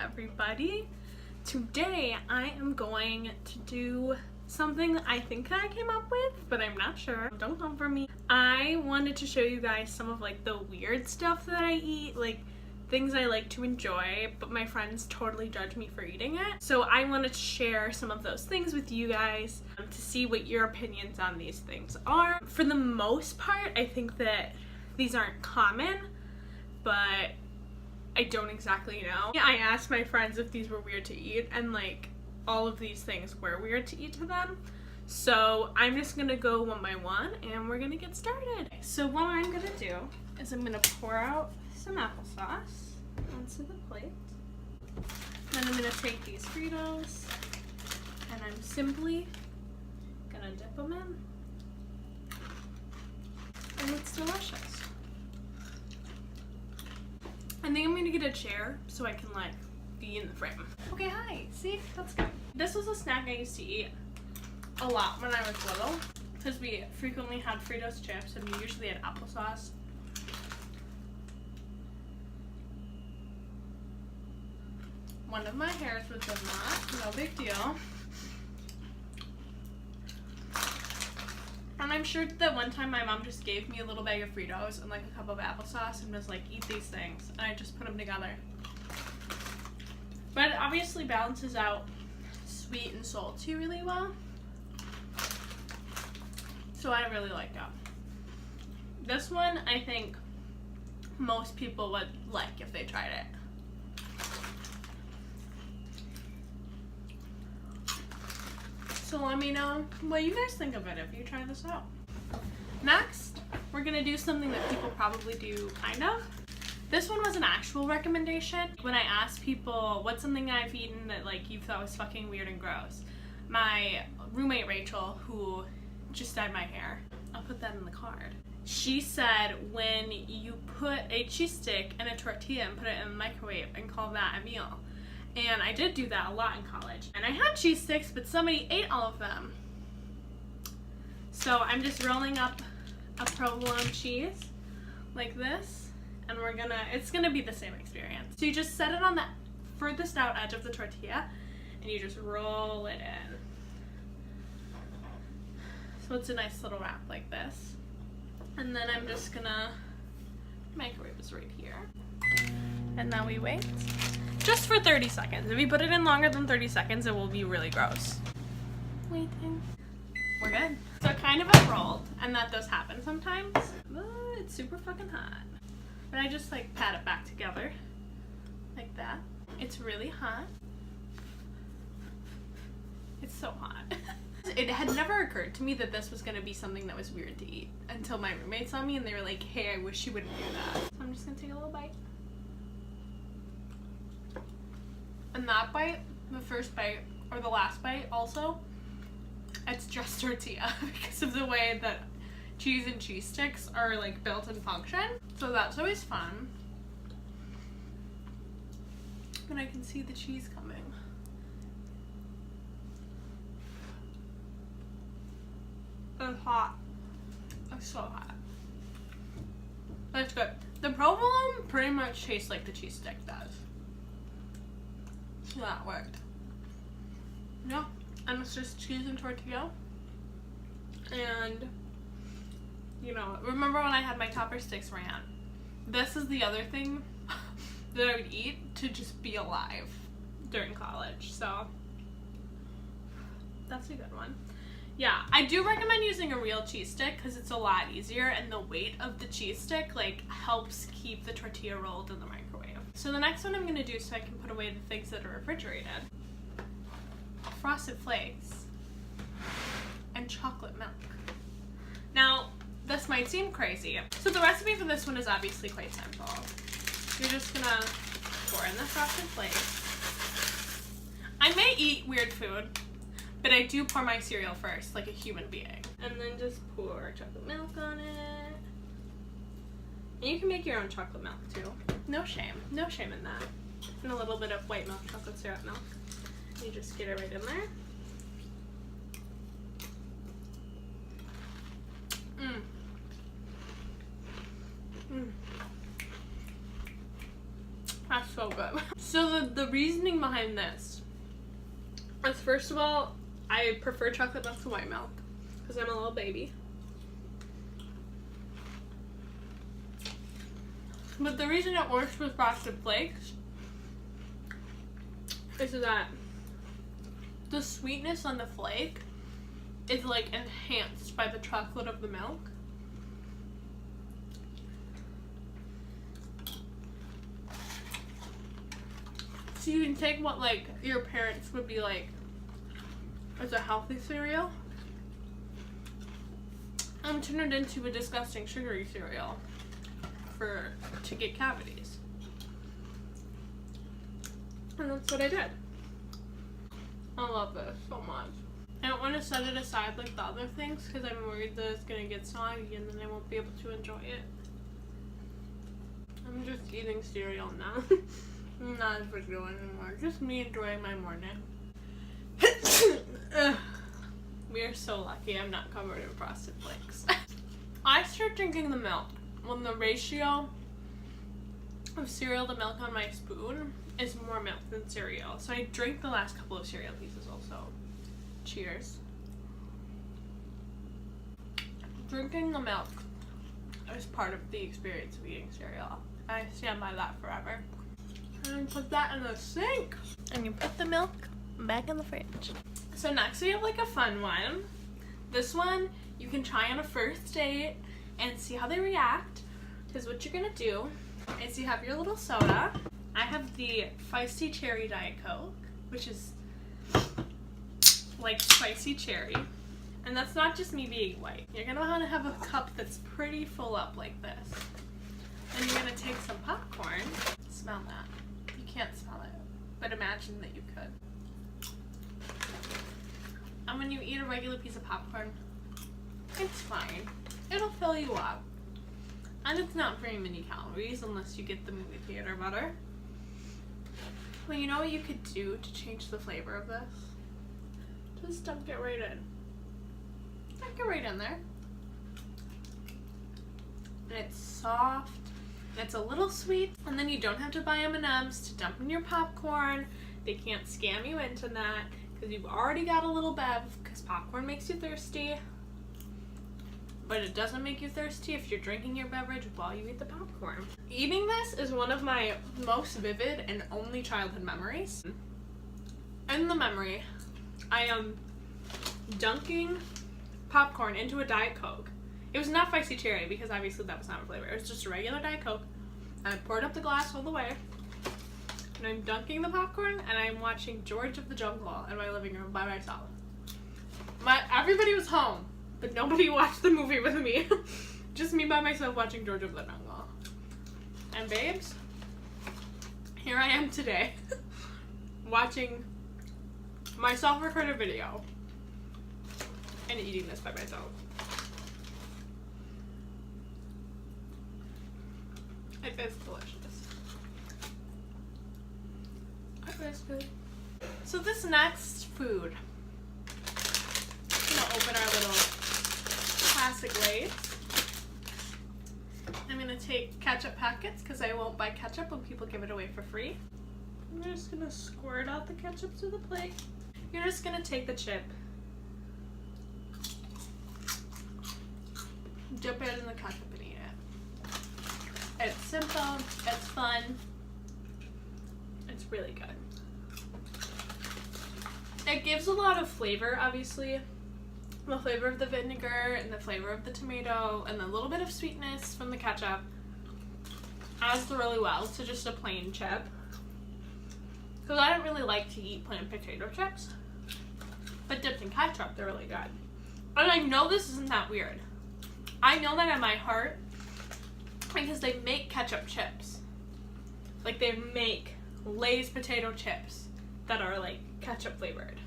everybody. Today I am going to do something I think I came up with, but I'm not sure. Don't come for me. I wanted to show you guys some of like the weird stuff that I eat, like things I like to enjoy, but my friends totally judge me for eating it. So I wanted to share some of those things with you guys to see what your opinions on these things are. For the most part, I think that these aren't common, but I don't exactly know. I asked my friends if these were weird to eat, and like all of these things were weird to eat to them. So I'm just gonna go one by one and we're gonna get started. So what I'm gonna do is I'm gonna pour out some applesauce onto the plate. Then I'm gonna take these Fritos and I'm simply gonna dip them in. And it's delicious. I think I'm gonna get a chair so I can like be in the frame. Okay, hi. See, that's good. This was a snack I used to eat a lot when I was little because we frequently had Fritos chips and we usually had applesauce. One of my hairs was in that, no big deal. And I'm sure that one time my mom just gave me a little bag of Fritos and like a cup of applesauce and was like, eat these things. And I just put them together. But it obviously balances out sweet and salty really well. So I really like that. This one I think most people would like if they tried it. So let me know what you guys think of it if you try this out. Next, we're gonna do something that people probably do kind of. This one was an actual recommendation. When I asked people what's something I've eaten that like you thought was fucking weird and gross, my roommate Rachel, who just dyed my hair, I'll put that in the card. She said when you put a cheese stick and a tortilla and put it in the microwave and call that a meal. And I did do that a lot in college. And I had cheese sticks, but somebody ate all of them. So I'm just rolling up a provolone cheese like this. And it's gonna be the same experience. So you just set it on the furthest out edge of the tortilla and you just roll it in. So it's a nice little wrap like this. And then I'm just gonna, microwave is right here. And now we wait. Just for 30 seconds. If you put it in longer than 30 seconds, it will be really gross. Waiting. We're good. So it kind of unrolled, and that does happen sometimes. But it's super fucking hot. But I just like pat it back together. Like that. It's really hot. It's so hot. It had never occurred to me that this was gonna be something that was weird to eat until my roommates saw me and they were like, hey, I wish you wouldn't do that. So I'm just gonna take a little bite. And that bite, the first bite, or the last bite also, it's just tortilla because of the way that cheese and cheese sticks are like built and function. So that's always fun. And I can see the cheese coming. It's hot. It's so hot. That's good. The provolone pretty much tastes like the cheese stick does. So that worked. Yeah, and it's just cheese and tortilla. And, you know, remember when I had my Topper Sticks rant? This is the other thing that I would eat to just be alive during college. So, that's a good one. Yeah, I do recommend using a real cheese stick because it's a lot easier and the weight of the cheese stick like helps keep the tortilla rolled in the microwave. So the next one I'm going to do so I can put away the things that are refrigerated. Frosted Flakes and chocolate milk. Now, this might seem crazy. So the recipe for this one is obviously quite simple. You're just going to pour in the Frosted Flakes. I may eat weird food, but I do pour my cereal first, like a human being. And then just pour chocolate milk on it. And you can make your own chocolate milk too. No shame. No shame in that. And a little bit of white milk, chocolate syrup milk. You just get it right in there. That's so good. So the reasoning behind this is, first of all, I prefer chocolate milk to white milk because I'm a little baby. But the reason it works with Frosted Flakes is that the sweetness on the flake is like enhanced by the chocolate of the milk. So you can take what like your parents would be like as a healthy cereal and turn it into a disgusting sugary cereal to get cavities. And that's what I did. I love this so much. I don't want to set it aside like the other things because I'm worried that it's going to get soggy and then I won't be able to enjoy it. I'm just eating cereal now. I'm not a video anymore. Just me enjoying my morning. We are so lucky I'm not covered in Frosted Flakes. I start drinking the milk when the ratio of cereal to milk on my spoon is more milk than cereal. So I drank the last couple of cereal pieces also. Cheers. Drinking the milk is part of the experience of eating cereal. I stand by that forever. And put that in the sink. And you put the milk back in the fridge. So next we have like a fun one. This one you can try on a first date and see how they react. Because what you're gonna do is you have your little soda. I have the Feisty Cherry Diet Coke, which is like spicy cherry. And that's not just me being white. You're gonna wanna have a cup that's pretty full up like this. And you're gonna take some popcorn. Smell that. You can't smell it, but imagine that you could. And when you eat a regular piece of popcorn, it's fine. It'll fill you up. And it's not very many calories unless you get the movie theater butter. Well, you know what you could do to change the flavor of this? Just dunk it right in. Dunk it right in there. And it's soft. And it's a little sweet. And then you don't have to buy M&Ms to dump in your popcorn. They can't scam you into that because you've already got a little bev because popcorn makes you thirsty. But it doesn't make you thirsty if you're drinking your beverage while you eat the popcorn. Eating this is one of my most vivid and only childhood memories. In the memory, I am dunking popcorn into a Diet Coke. It was not Feisty Cherry because obviously that was not a flavor. It was just a regular Diet Coke. And I poured up the glass all the way. And I'm dunking the popcorn and I'm watching George of the Jungle in my living room by myself. Everybody was home. But nobody watched the movie with me. Just me by myself watching George of the Jungle. And babes, here I am today. Watching myself record a video. And eating this by myself. It is delicious. It is good. So this next food, I'm gonna open our little plastic Lay's. I'm gonna take ketchup packets because I won't buy ketchup when people give it away for free. I'm just gonna squirt out the ketchup to the plate. You're just gonna take the chip, dip it in the ketchup and eat it. It's simple, it's fun, it's really good. It gives a lot of flavor, obviously. The flavor of the vinegar and the flavor of the tomato and the little bit of sweetness from the ketchup adds really well to just a plain chip. Because I don't really like to eat plain potato chips, but dipped in ketchup, they're really good. And I know this isn't that weird. I know that in my heart because they make ketchup chips. Like they make Lay's potato chips that are like ketchup flavored.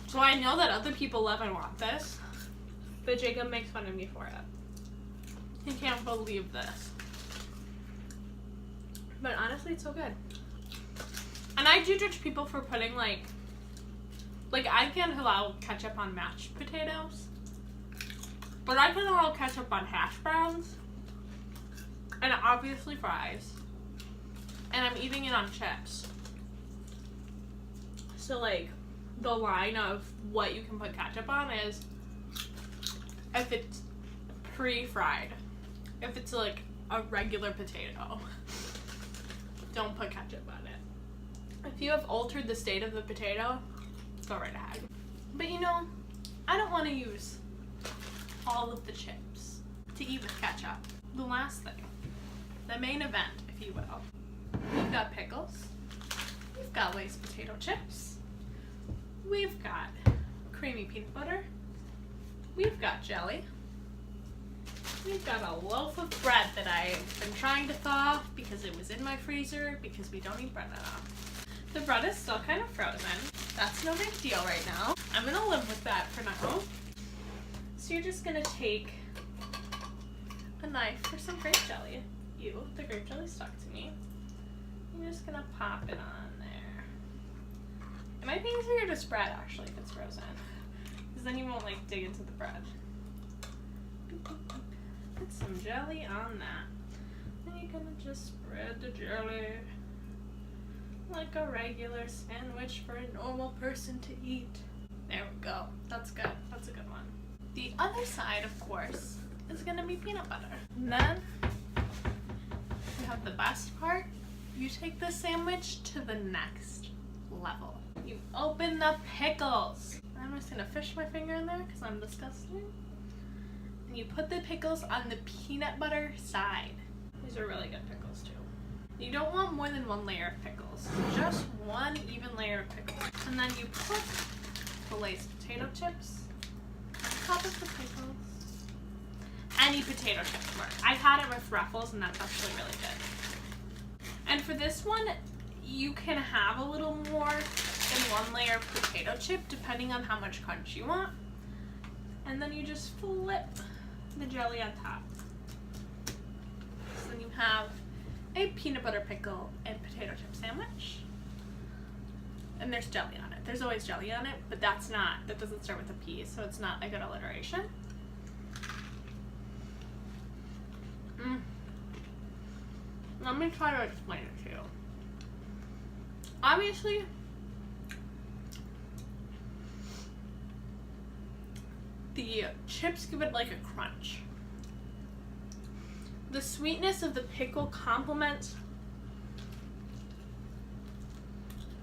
So I know that other people love and want this, but Jacob makes fun of me for it. He can't believe this. But honestly, it's so good. And I do judge people for putting like I can't allow ketchup on mashed potatoes, but I can allow ketchup on hash browns, and obviously fries. and I'm eating it on chips. So like the line of what you can put ketchup on is if it's pre-fried. If it's like a regular potato, don't put ketchup on it. If you have altered the state of the potato, go right ahead. But you know, I don't want to use all of the chips to eat with ketchup. The last thing, the main event, if you will. We've got pickles. We've got Lay's potato chips. We've got creamy peanut butter. We've got jelly. We've got a loaf of bread that I've been trying to thaw because it was in my freezer because we don't eat bread enough. The bread is still kind of frozen. That's no big deal right now. I'm gonna live with that for now. So you're just gonna take a knife for some grape jelly. Ew, the grape jelly stuck to me. You're just gonna pop it on there. It might be easier to spread actually if it's frozen, because then you won't like dig into the bread. Put some jelly on that. Then you're gonna just spread the jelly like a regular sandwich for a normal person to eat. There we go. That's good. That's a good one. The other side, of course, is gonna be peanut butter. And then you have the best part. You take the sandwich to the next level. You open the pickles. I'm just gonna fish my finger in there because I'm disgusting. And you put the pickles on the peanut butter side. These are really good pickles too. You don't want more than one layer of pickles. Just one even layer of pickles. And then you put the Lay's potato chips on top of the pickles. Any potato chips work. I've had it with Ruffles and that's actually really good. And for this one, you can have a little more than one layer of potato chip depending on how much crunch you want. And then you just flip the jelly on top. So then you have a peanut butter pickle and potato chip sandwich. And there's jelly on it. There's always jelly on it, but that doesn't start with a P, so it's not a good alliteration. Let me try to explain it to you. Obviously, the chips give it like a crunch. The sweetness of the pickle complements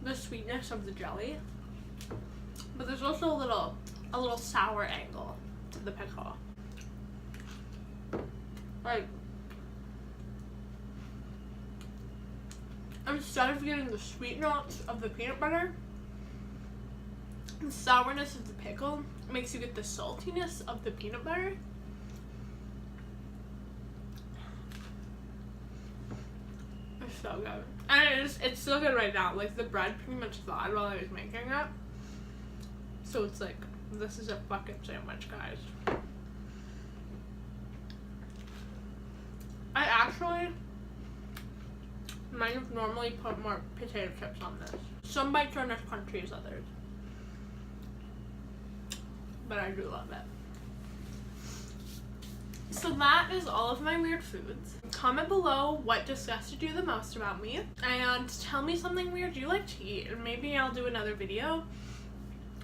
the sweetness of the jelly, but there's also a little sour angle to the pickle. Like, instead of getting the sweet notes of the peanut butter, the sourness of the pickle makes you get the saltiness of the peanut butter. It's so good. And it's so good right now. Like, the bread pretty much thawed while I was making it. So it's like, this is a fucking sandwich, guys. I actually might have normally put more potato chips on this. Some bites aren't as crunchy as others. But I do love it. So that is all of my weird foods. Comment below what disgusted you the most about me. And tell me something weird you like to eat. And maybe I'll do another video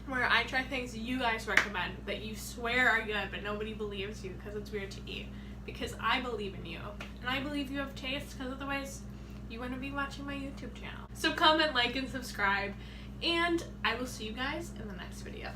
where I try things you guys recommend that you swear are good but nobody believes you because it's weird to eat. Because I believe in you. And I believe you have taste, because otherwise you wouldn't be watching my YouTube channel. So comment, like, and subscribe. And I will see you guys in the next video.